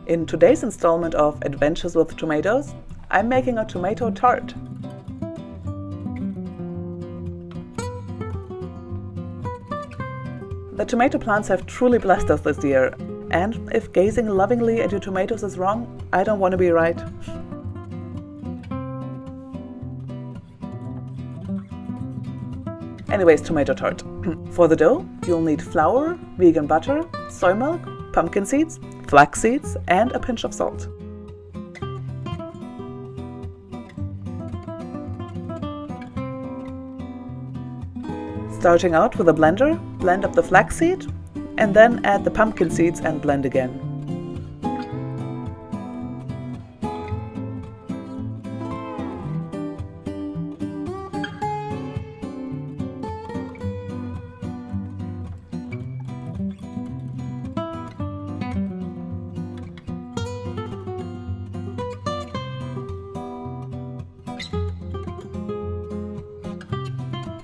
In today's installment of Adventures with Tomatoes, I'm making a tomato tart. The tomato plants have truly blessed us this year, and if gazing lovingly at your tomatoes is wrong, I don't want to be right. Anyways, tomato tart. For the dough, you'll need flour, vegan butter, soy milk, pumpkin seeds, flax seeds, and a pinch of salt. Starting out with a blender, blend up the flaxseed, and then add the pumpkin seeds and blend again.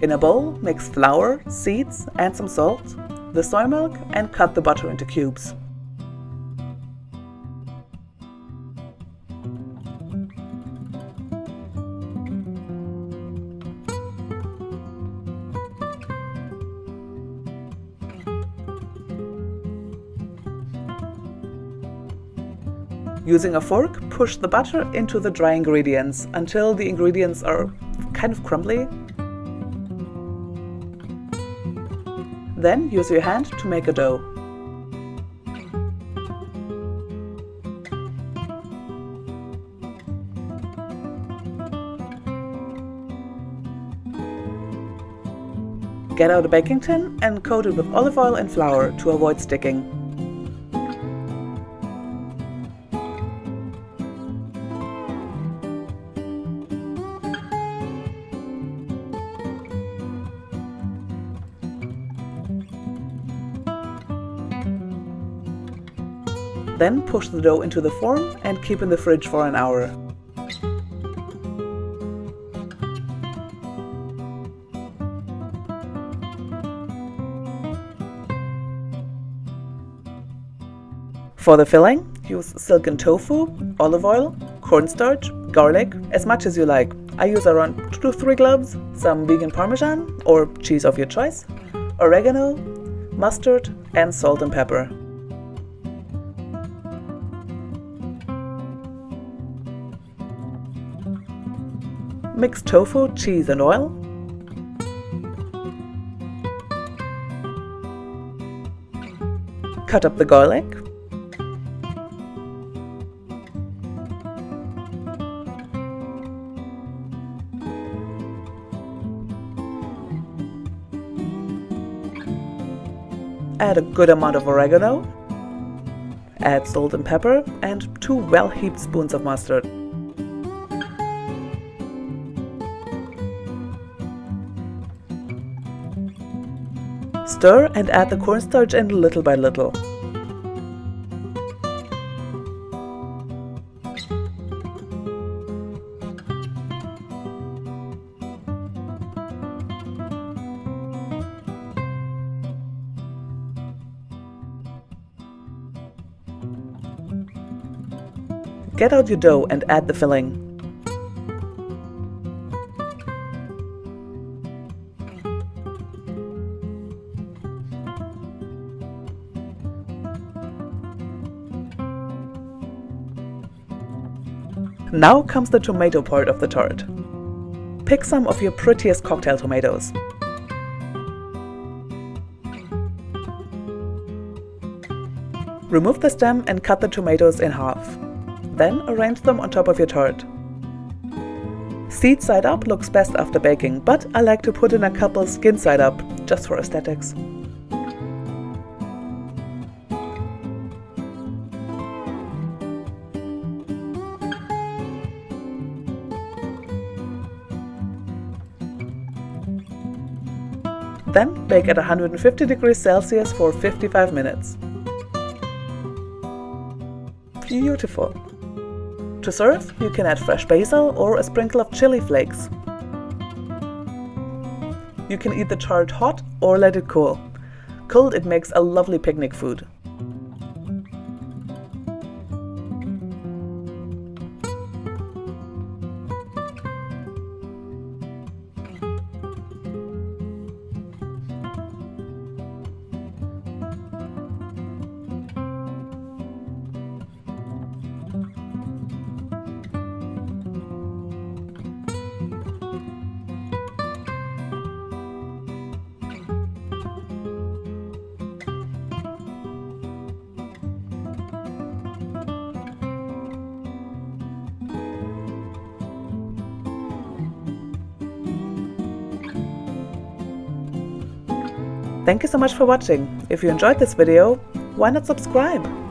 In a bowl, mix flour, seeds, and some salt, the soy milk, and cut the butter into cubes. Using a fork, push the butter into the dry ingredients until the ingredients are kind of crumbly. Then use your hand to make a dough. Get out a baking tin and coat it with olive oil and flour to avoid sticking. Then push the dough into the form and keep in the fridge for an hour. For the filling, use silken tofu, olive oil, cornstarch, garlic, as much as you like. I use around 2 to 3 cloves, some vegan parmesan or cheese of your choice, oregano, mustard, and salt and pepper. Mix tofu, cheese and oil. Cut up the garlic. Add a good amount of oregano. Add salt and pepper and 2 well-heaped spoons of mustard. Stir and add the cornstarch in little by little. Get out your dough and add the filling. Now comes the tomato part of the tart. Pick some of your prettiest cocktail tomatoes. Remove the stem and cut the tomatoes in half. Then arrange them on top of your tart. Seed side up looks best after baking, but I like to put in a couple skin side up, just for aesthetics. Then bake at 150 degrees Celsius for 55 minutes. Beautiful! To serve, you can add fresh basil or a sprinkle of chili flakes. You can eat the tart hot or let it cool. Cold, it makes a lovely picnic food. Thank you so much for watching. If you enjoyed this video, why not subscribe?